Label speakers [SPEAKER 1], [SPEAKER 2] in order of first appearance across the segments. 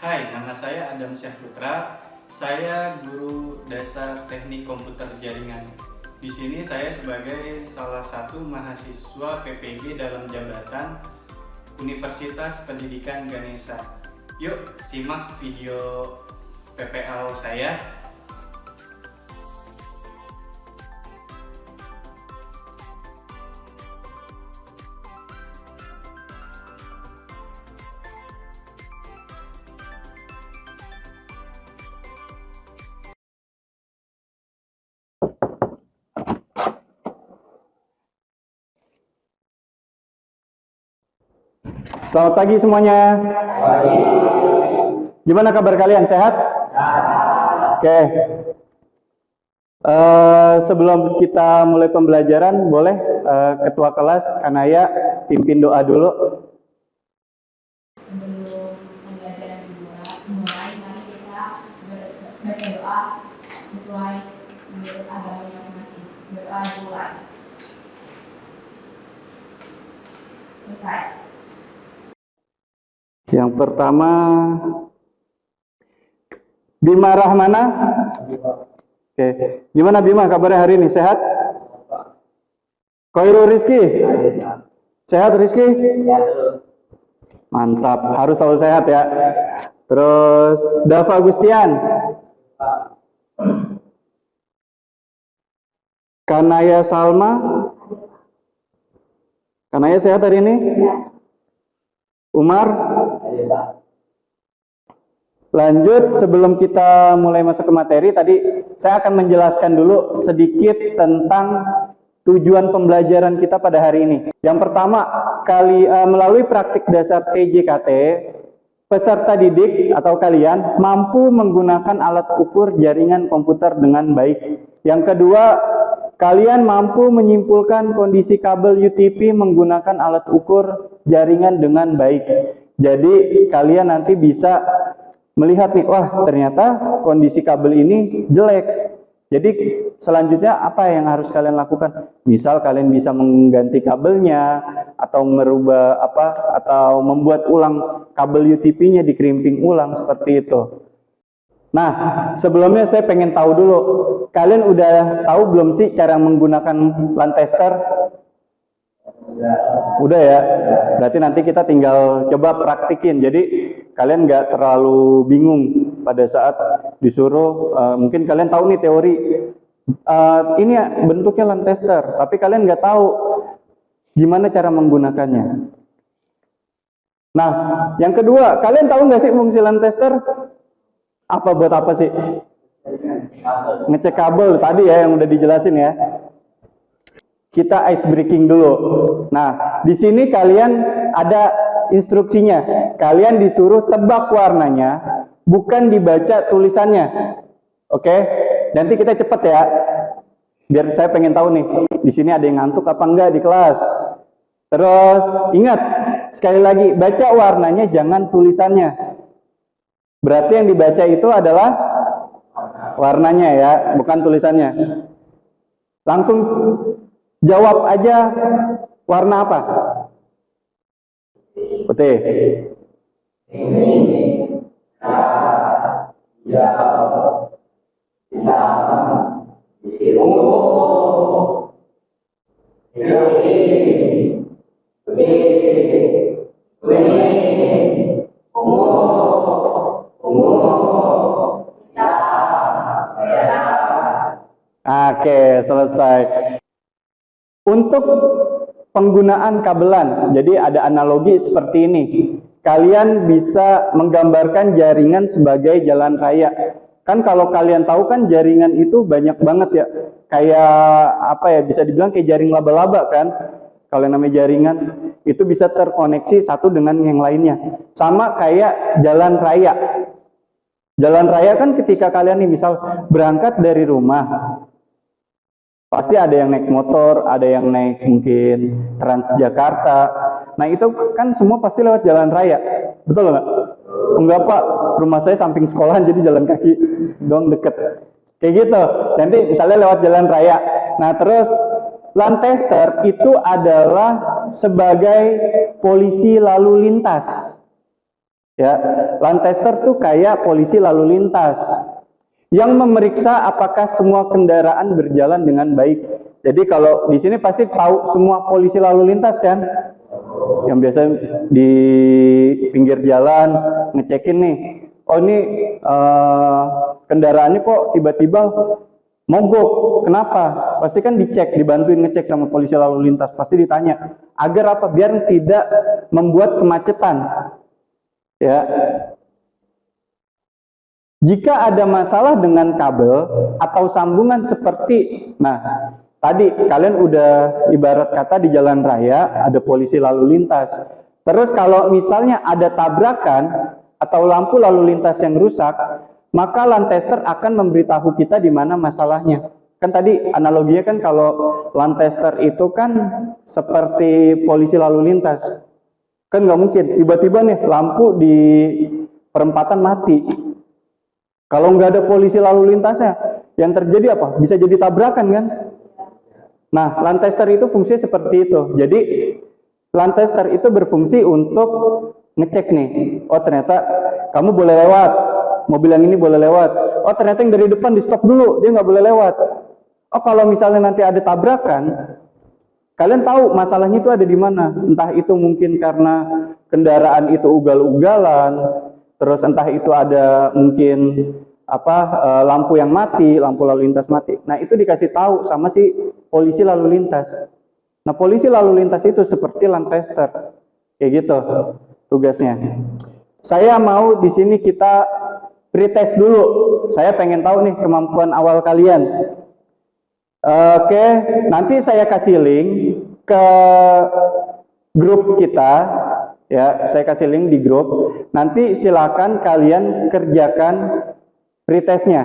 [SPEAKER 1] Hai, nama saya Adam Syahputra. Saya guru dasar Teknik Komputer Jaringan. Di sini saya sebagai salah satu mahasiswa PPG dalam jabatan Universitas Pendidikan Ganesha. Yuk, simak video PPL saya.
[SPEAKER 2] Selamat pagi semuanya.
[SPEAKER 3] Pagi.
[SPEAKER 2] Gimana kabar kalian? Sehat? Oke. Sebelum kita mulai pembelajaran, boleh Ketua kelas Kanaya pimpin doa dulu.
[SPEAKER 4] Sebelum pembelajaran dimulai, mari kita baca doa sesuai menurut agama masing-masing. Doa dimulai. Selesai.
[SPEAKER 2] Yang pertama, Bima Rahmana. Oke, gimana Bima kabarnya hari ini? Sehat? Koirul Rizky? Sehat Rizky? Mantap, harus selalu sehat ya. Terus Dava Agustian. Kanaya Salma. Kanaya sehat hari ini? Umar? Lanjut, sebelum kita mulai masuk ke materi, tadi saya akan menjelaskan dulu sedikit tentang tujuan pembelajaran kita pada hari ini. Yang pertama, melalui praktik dasar TJKT, peserta didik atau kalian mampu menggunakan alat ukur jaringan komputer dengan baik. Yang kedua, kalian mampu menyimpulkan kondisi kabel UTP menggunakan alat ukur jaringan dengan baik. Jadi kalian nanti bisa melihat nih, wah ternyata kondisi kabel ini jelek. Jadi selanjutnya apa yang harus kalian lakukan? Misal kalian bisa mengganti kabelnya atau merubah atau membuat ulang kabel UTP-nya, dikerimping ulang seperti itu. Nah, sebelumnya saya pengen tahu dulu, kalian udah tahu belum sih cara menggunakan LAN tester? Udah ya? Berarti nanti kita tinggal coba praktikin. Jadi kalian nggak terlalu bingung pada saat disuruh. Mungkin kalian tahu nih teori. Ini ya, bentuknya LAN tester, tapi kalian nggak tahu gimana cara menggunakannya. Nah, yang kedua, kalian tahu nggak sih fungsi LAN tester? Apa buat apa sih? Ngecek kabel tadi ya yang udah dijelasin ya. Kita ice breaking dulu. Nah, di sini kalian ada instruksinya. Kalian disuruh tebak warnanya, bukan dibaca tulisannya. Oke? Nanti kita cepet ya. Biar saya pengen tahu nih, di sini ada yang ngantuk apa enggak di kelas. Terus ingat, sekali lagi baca warnanya, jangan tulisannya. Berarti yang dibaca itu adalah warnanya ya, bukan tulisannya. Langsung jawab aja, warna apa? Putih. Oke, selesai. Untuk penggunaan kabelan, jadi ada analogi seperti ini. Kalian bisa menggambarkan jaringan sebagai jalan raya. Kan kalau kalian tahu kan jaringan itu banyak banget ya. Kayak apa ya, bisa dibilang kayak jaring laba-laba kan. Kalau namanya jaringan itu bisa terkoneksi satu dengan yang lainnya. Sama kayak jalan raya. Jalan raya kan ketika kalian nih misal berangkat dari rumah, pasti ada yang naik motor, ada yang naik mungkin Transjakarta. Nah itu kan semua pasti lewat jalan raya, betul nggak? Enggak Pak, rumah saya samping sekolahan jadi jalan kaki dong deket. Kayak gitu, nanti misalnya lewat jalan raya. Nah terus LAN tester itu adalah sebagai polisi lalu lintas. Ya, land tester tuh kayak polisi lalu lintas yang memeriksa apakah semua kendaraan berjalan dengan baik. Jadi kalau di sini pasti tahu semua polisi lalu lintas kan? Yang biasa di pinggir jalan ngecekin nih, oh ini kendaraannya kok tiba-tiba mogok, kenapa? Pasti kan dicek, dibantuin ngecek sama polisi lalu lintas, pasti ditanya. Agar apa? Biar tidak membuat kemacetan. Ya. Jika ada masalah dengan kabel atau sambungan seperti, nah tadi kalian udah ibarat kata di jalan raya ada polisi lalu lintas. Terus kalau misalnya ada tabrakan atau lampu lalu lintas yang rusak, maka land tester akan memberitahu kita di mana masalahnya. Kan tadi analoginya kan kalau land tester itu kan seperti polisi lalu lintas. Kan nggak mungkin tiba-tiba nih lampu di perempatan mati. Kalau nggak ada polisi lalu lintasnya, yang terjadi apa? Bisa jadi tabrakan kan? Nah, land tester itu fungsinya seperti itu. Jadi land tester itu berfungsi untuk ngecek nih. Oh ternyata kamu boleh lewat, mobil yang ini boleh lewat. Oh ternyata yang dari depan di stop dulu, dia nggak boleh lewat. Oh kalau misalnya nanti ada tabrakan, kalian tahu masalahnya itu ada di mana. Entah itu mungkin karena kendaraan itu ugal-ugalan, terus entah itu ada mungkin lampu yang mati, lampu lalu lintas mati. Nah itu dikasih tahu sama si polisi lalu lintas. Nah polisi lalu lintas itu seperti land tester, kayak gitu tugasnya. Saya mau di sini kita pretest dulu. Saya pengen tahu nih kemampuan awal kalian. Oke, nanti saya kasih link ke grup kita. Ya, saya kasih link di grup. Nanti silakan kalian kerjakan pretestnya.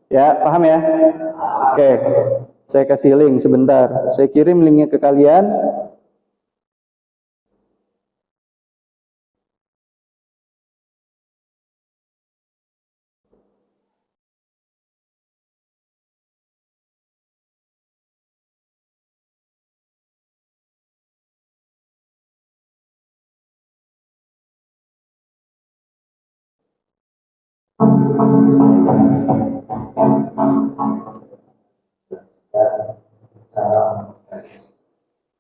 [SPEAKER 2] Ya, paham ya? Oke, saya kasih link sebentar. Saya kirim linknya ke kalian.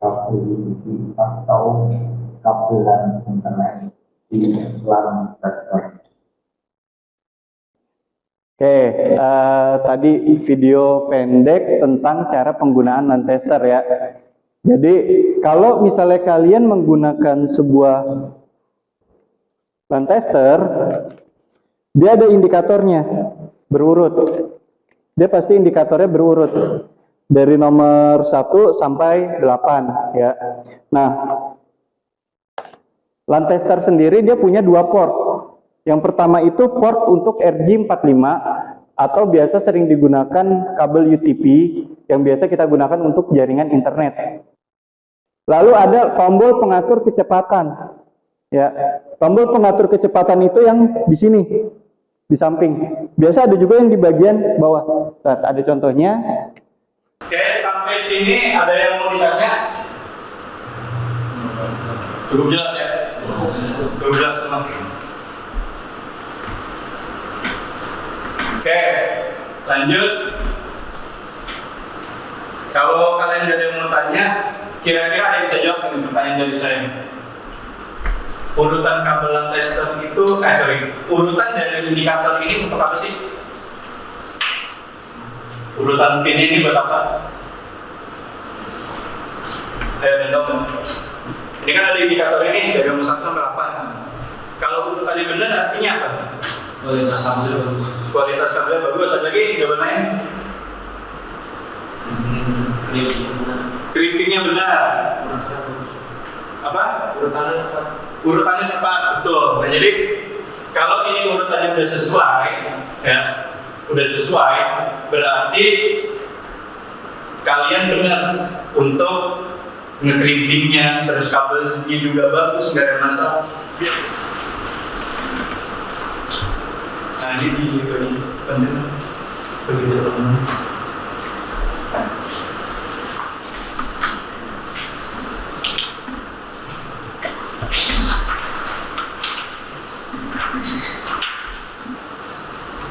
[SPEAKER 3] Kabel atau kabelan internet di land tester.
[SPEAKER 2] Oke, tadi video pendek tentang cara penggunaan land tester ya. Jadi kalau misalnya kalian menggunakan sebuah land tester, dia ada indikatornya berurut. Dia pasti indikatornya berurut dari nomor 1 sampai 8 ya. Nah, land tester sendiri dia punya 2 port. Yang pertama itu port untuk RJ45 atau biasa sering digunakan kabel UTP yang biasa kita gunakan untuk jaringan internet. Lalu ada tombol pengatur kecepatan. Ya, tombol pengatur kecepatan itu yang di sini, di samping. Biasa ada juga yang di bagian bawah. Nah, ada contohnya.
[SPEAKER 1] Oke, sampai sini ada yang mau ditanya? Cukup jelas ya? Cukup jelas teman. Oke, lanjut. Kalau kalian ada yang mau tanya, kira-kira ada yang bisa jawab dengan pertanyaan dari saya? Urutan kabel land tester itu, urutan dari indikator ini untuk apa sih? Urutan pin ini buat apa? Ayo dong. Ini kan ada indikator ini dari nomor 1 sampai 8. Kalau urutannya benar artinya apa?
[SPEAKER 3] Kualitas kabel bagus.
[SPEAKER 1] Kualitas kabel bagus. Ada lagi jawaban lain? Crimpingnya benar. Apa? Urutannya tepat, betul. Nah jadi kalau ini urutannya udah sesuai, ya, udah sesuai, berarti kalian benar untuk nge-crimpingnya, terus kabelnya juga bagus, nggak ada masalah. Nah ini di penting begitu teman.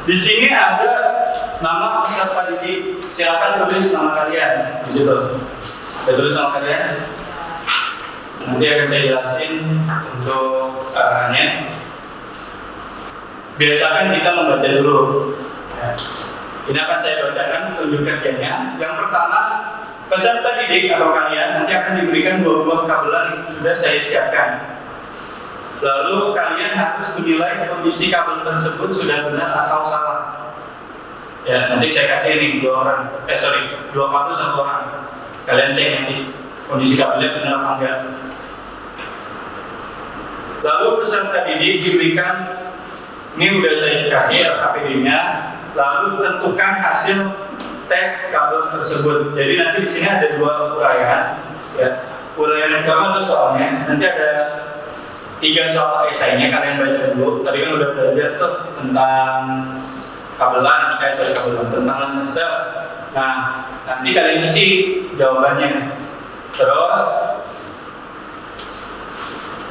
[SPEAKER 1] Di sini ada nama peserta didik. Silakan tulis nama kalian di situ. Saya tulis nama kalian. Nanti akan saya jelasin untuk arahannya. Biasakan kita membaca dulu. Ya. Ini akan saya bacakan tunjuk kerjanya. Yang pertama, peserta didik atau kalian nanti akan diberikan 2 buah kabelan yang sudah saya siapkan. Lalu kalian harus menilai kondisi kabel tersebut sudah benar atau salah. Ya, nanti saya kasih ini 2 kabel 1 orang. Kalian cek nanti kondisi kabelnya benar apa enggak. Lalu peserta didik diberikan, ini udah saya kasih KPD-nya. Lalu tentukan hasil tes kabel tersebut. Jadi nanti di sini ada 2 uraian. Ya. Uraian yang pertama itu soalnya. Nanti ada 3 soal esainya, kalian baca dulu. Tadi kan udah belajar tuh tentang kabelan, tentang lantai. Nah, nanti kalian isi jawabannya. Terus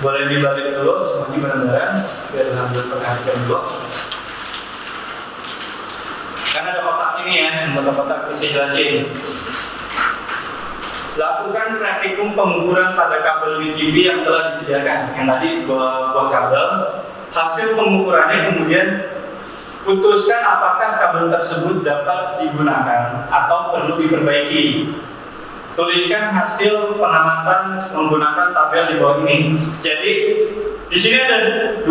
[SPEAKER 1] boleh dibalik dulu semuanya bareng-bareng biar sambil perhatikan dulu. Karena ada kotak ini ya, kotak-kotak bisa jelasin. Lakukan praktikum pengukuran pada kabel WTV yang telah disediakan. Yang tadi 2 buah kabel. Hasil pengukurannya kemudian putuskan apakah kabel tersebut dapat digunakan atau perlu diperbaiki. Tuliskan hasil pengamatan menggunakan tabel di bawah ini. Jadi di sini ada 2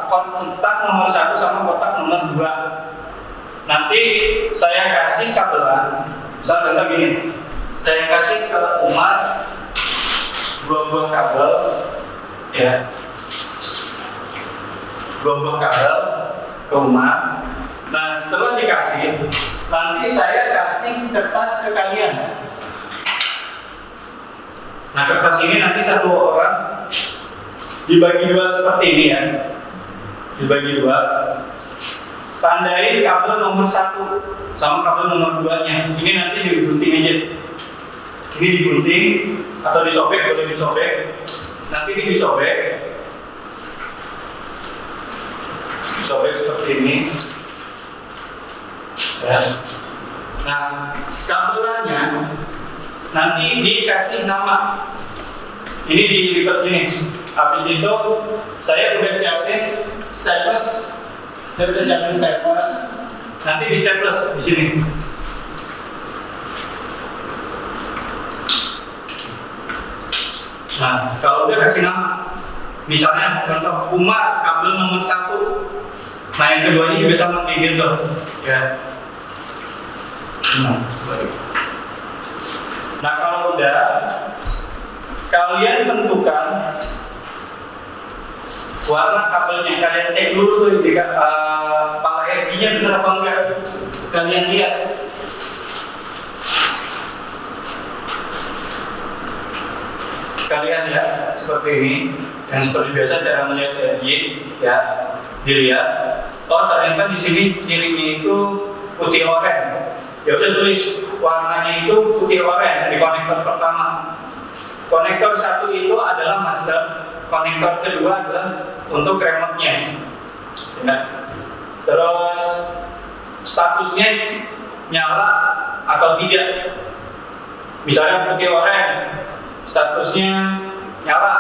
[SPEAKER 1] kotak nomor 1 sama kotak nomor 2. Nanti saya kasih kabelan, misalnya contoh gini, saya kasih ke Umar 2 buah kabel, ya, 2 buah kabel ke Umar. Nah setelah dikasih, nanti saya kasih kertas ke kalian. Nah kertas ini nanti 1 orang dibagi 2 seperti ini ya, dibagi 2. Tandain kabel nomor 1 sama kabel nomor 2-nya. Ini nanti digunting aja. Ini digunting atau disobek, boleh disobek. Nanti ini disobek. Disobek seperti ini. Ya. Nah, kabelannya nanti dikasih nama. Ini dilipat gini. Habis itu saya udah siapin staples. Saya udah siapin staples. Nanti di staples di sini. Nah, kalau udah kasih nama, misalnya contoh Umar kabel nomor 1. Nah, yang keduanya juga sama kayak gitu, ya. Nah, kalau udah, kalian tentukan warna kabelnya. Kalian cek dulu tuh pala RG-nya benar apa enggak. Kalian lihat. Kalian lihat seperti ini. Yang seperti biasa cara melihat RG, ya, dilihat. Oh, ternyata di sini cirinya itu putih oranye. Ya udah tulis warnanya itu putih oranye di konektor pertama. Konektor 1 itu adalah master. Konektor kedua adalah untuk remote-nya. Ya. Terus statusnya nyala atau tidak. Misalnya putih oranye, statusnya nyala.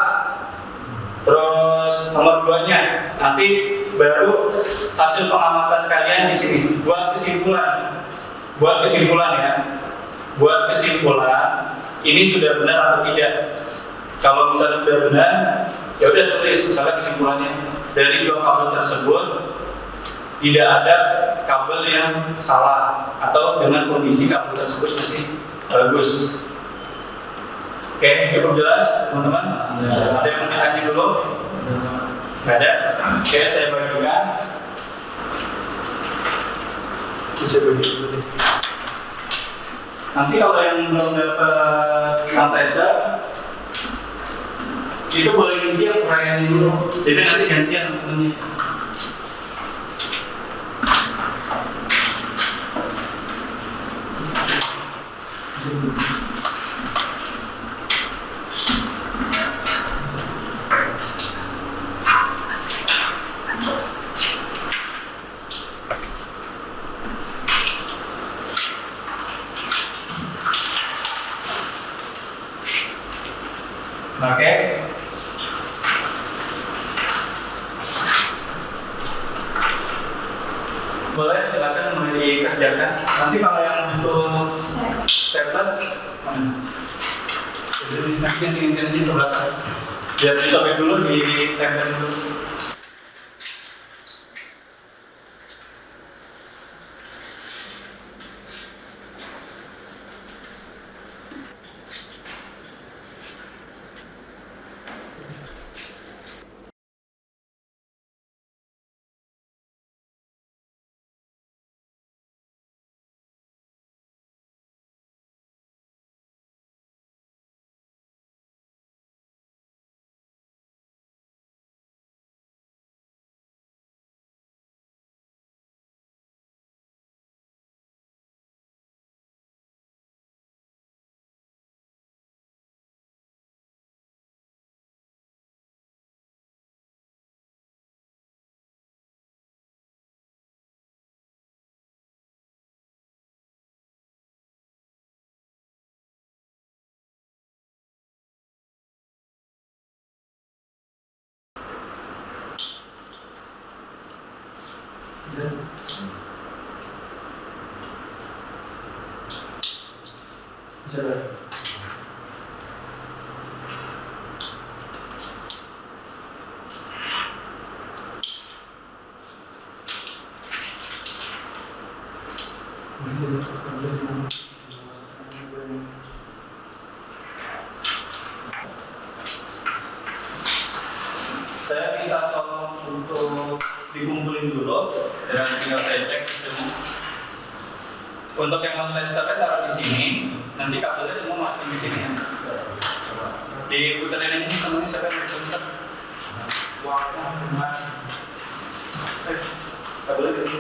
[SPEAKER 1] Terus nomor 2-nya nanti baru hasil pengamatan kalian di sini. Buat kesimpulan ya. Buat kesimpulan ini sudah benar atau tidak. Kalau misalnya sudah benar, ya udah tulis misalnya kesimpulannya dari 2 kabel tersebut tidak ada kabel yang salah atau dengan kondisi kabel tersebut masih bagus. Oke, cukup jelas teman-teman? Ada yang mau ditanya dulu? Nggak ada? Oke, saya bagikan. Nanti kalau yang belum dapat sanitizer, itu boleh ngisi yang uraian dulu. Jadi nanti gantian temennya. Oke. Boleh, silakan mulai dikerjakan. Nanti kalau yang butuh staples, jadi nanti yang ke belakang. Biar disobek dulu, ditempel dulu. Saya minta tolong untuk dikumpulin dulu dan tinggal saya cek semua. Untuk yang mau saya stepnya taruh di sini, nanti kabelnya semua masukin di sini ya. Diputerin ini temennya siapa yang berputar? Warna, benar. Kabelnya di sini.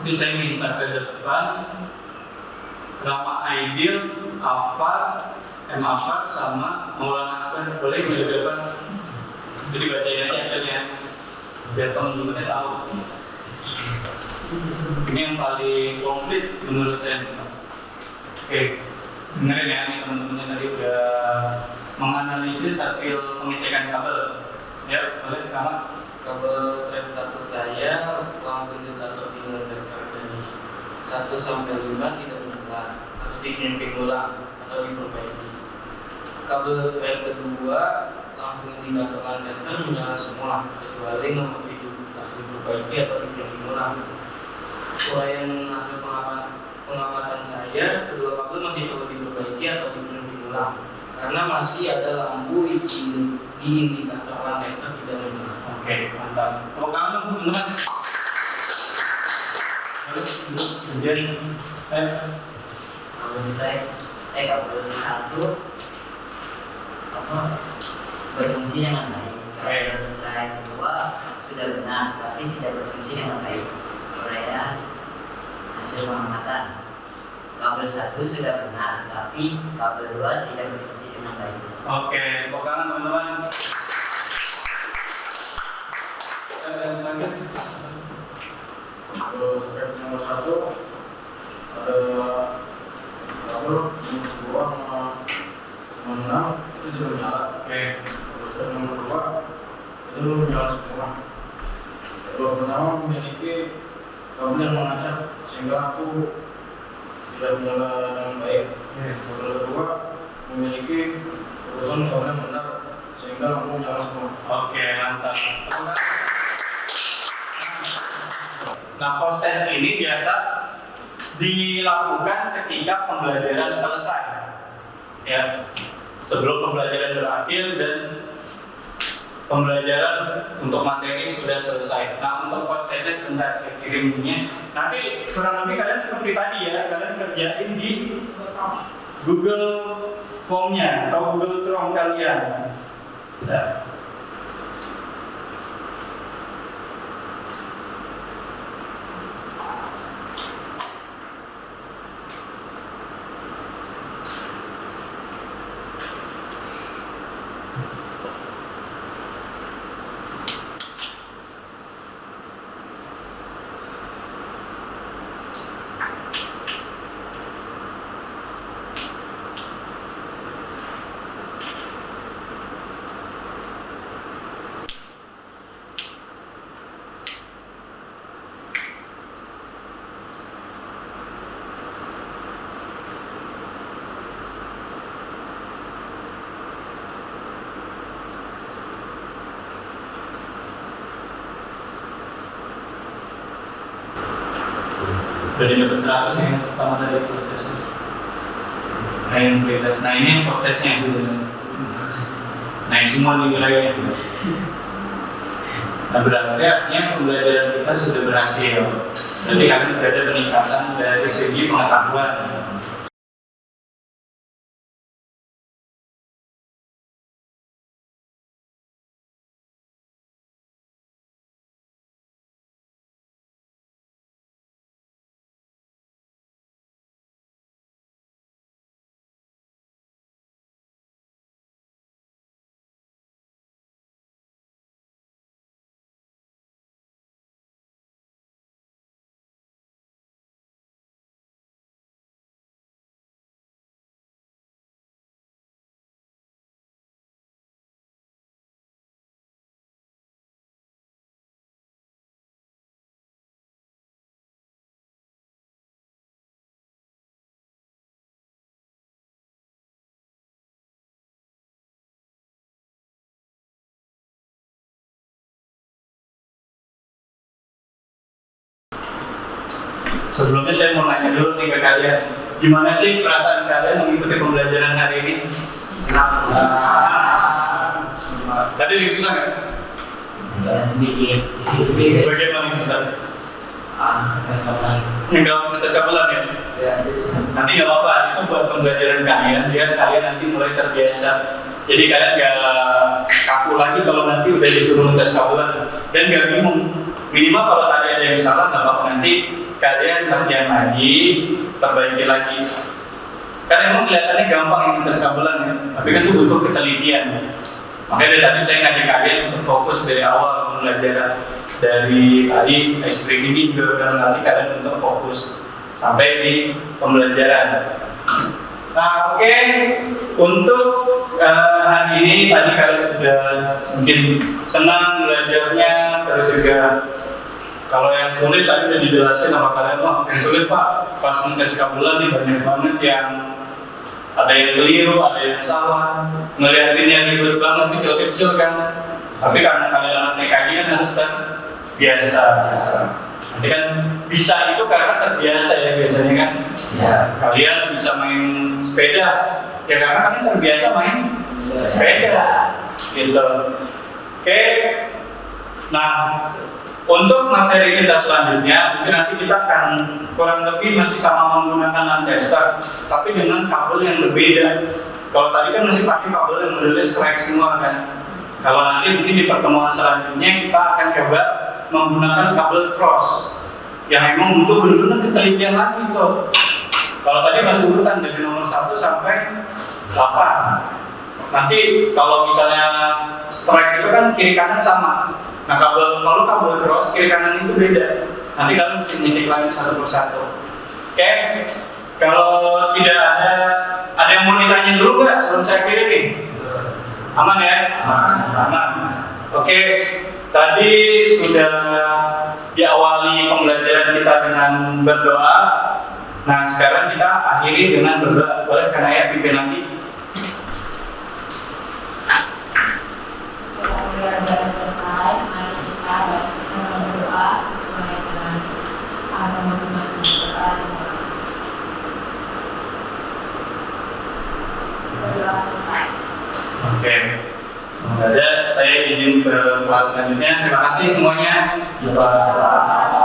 [SPEAKER 1] Nanti saya minta ke depan nama Aidil, Afar, M. Afar sama Maulana Akbar, boleh ke depan. Jadi bacain aja hasilnya biar teman-temannya tahu. Ini yang paling komplit menurut saya. Oke, dengerin ya, ini teman-temannya tadi udah menganalisis hasil pengecekan kabel. Ya, boleh kamu.
[SPEAKER 5] Kabel strap 1 saya lampu indikator di tester dari 1 sampai 5 tidak menyala, harus diconnecting ulang atau diperbaiki. Kabel strap kedua lampu indikator tester menyala semua kecuali nomor 7, harus diperbaiki atau diconnecting ulang. Uraian hasil pengamatan saya, kedua kabel masih perlu diperbaiki atau diconnecting ulang karena masih ada lampu di indikator tester tidak menyala.
[SPEAKER 1] Oke, mantap. Tepuk tangan dong, teman-teman. Kemudian,
[SPEAKER 6] kabel kabel 1 berfungsi dengan baik. Kabel strike 2 sudah benar, tapi tidak berfungsi dengan baik. Uraian hasil pengamatan. Kabel 1 sudah benar, tapi kabel 2 tidak berfungsi dengan baik.
[SPEAKER 1] oke, tepuk tangan teman-teman.
[SPEAKER 3] Kalau step nomor 1 ada kabel nomor 2 sama nomor 6 itu tidak menyala.
[SPEAKER 1] Oke,
[SPEAKER 3] Kalau step nomor 2 itu menyala semua. Kabel pertama memiliki kabel yang mengacak sehingga aku tidak menyala dengan baik. Kabel kedua memiliki urutan kabel yang benar sehingga lampu menyala semua.
[SPEAKER 1] oke, mantap. Nah, post test ini biasa dilakukan ketika pembelajaran selesai, ya, sebelum pembelajaran berakhir dan pembelajaran untuk materi sudah selesai. Nah, untuk post-testnya sebentar saya kirimnya. Nanti kurang lebih kalian seperti tadi ya, kalian kerjain di Google Form-nya atau Google Chrome kalian. Nah. Udah dapat 100 yang pertama tadi post-testnya. Nah, yang prioritas. Nah, ini yang post-testnya sudah naik semua nih nilainya. Nah, berarti artinya pembelajaran kita sudah berhasil. Berarti kami ada peningkatan dari segi pengetahuan. Sebelumnya saya mau nanya dulu nih ke kalian, gimana sih perasaan kalian mengikuti pembelajaran hari ini? Tadi lebih susah nggak? Bagian paling susah? Ngetes kapelan ya? Nanti nggak apa-apa, itu buat pembelajaran kalian, biar kalian nanti mulai terbiasa. Jadi kalian nggak kaku lagi kalau nanti udah disuruh ngetes kapelan dan nggak bingung. Minimal kalau tadi ada yang salah nggak apa-apa, nanti kalian latihan lagi, perbaiki lagi. Karena emang kelihatannya gampang yang ngetes kabelan ya, tapi kan itu butuh ketelitian. Makanya dari tadi saya ngajak kalian untuk fokus dari awal pembelajaran. Dari tadi ice breaking ini juga udah melatih kalian untuk fokus sampai di pembelajaran. Nah, oke. Untuk hari ini tadi kalian sudah mungkin senang belajarnya, terus juga kalau yang sulit tadi udah dijelasin sama kalian, wah yang sulit pak, pas ngetes kabelan nih banyak banget yang ada yang keliru, ada yang salah, ngeliatinnya ribet banget, kecil-kecil kan. Tapi karena kalian anak TKJ kan harus terbiasa. Nanti kan bisa itu karena terbiasa ya biasanya kan. Ya. Kalian bisa main sepeda, ya karena kalian terbiasa main sepeda, gitu. Oke. Nah, untuk materi kita selanjutnya, mungkin nanti kita akan kurang lebih masih sama menggunakan tester, tapi dengan kabel yang berbeda. Kalau tadi kan masih pakai kabel yang modelnya strike semua kan. Kalau nanti mungkin di pertemuan selanjutnya kita akan coba menggunakan kabel cross yang emang butuh benar-benar ketelitian lagi tuh. Kalau tadi masih urutan dari nomor 1 sampai 8. Nanti kalau misalnya strike itu kan kiri kanan sama. Nah kalau kabel cross kiri kanan itu beda. Nanti kalian mesti ngecek lagi satu persatu. Oke? Kalau tidak ada yang mau ditanya dulu nggak sebelum saya kirim nih? Aman ya? Aman. Oke. Tadi sudah diawali pembelajaran kita dengan berdoa. Nah sekarang kita akhiri dengan berdoa. Boleh kan ayah pimpin lagi?
[SPEAKER 4] Pembelajaran selesai, mari kita berdoa sesuai dengan agama masing-masing. Berdoa selesai.
[SPEAKER 1] Oke. Ada saya izin ke kelas selanjutnya. Terima kasih semuanya.
[SPEAKER 3] Ya, Pak.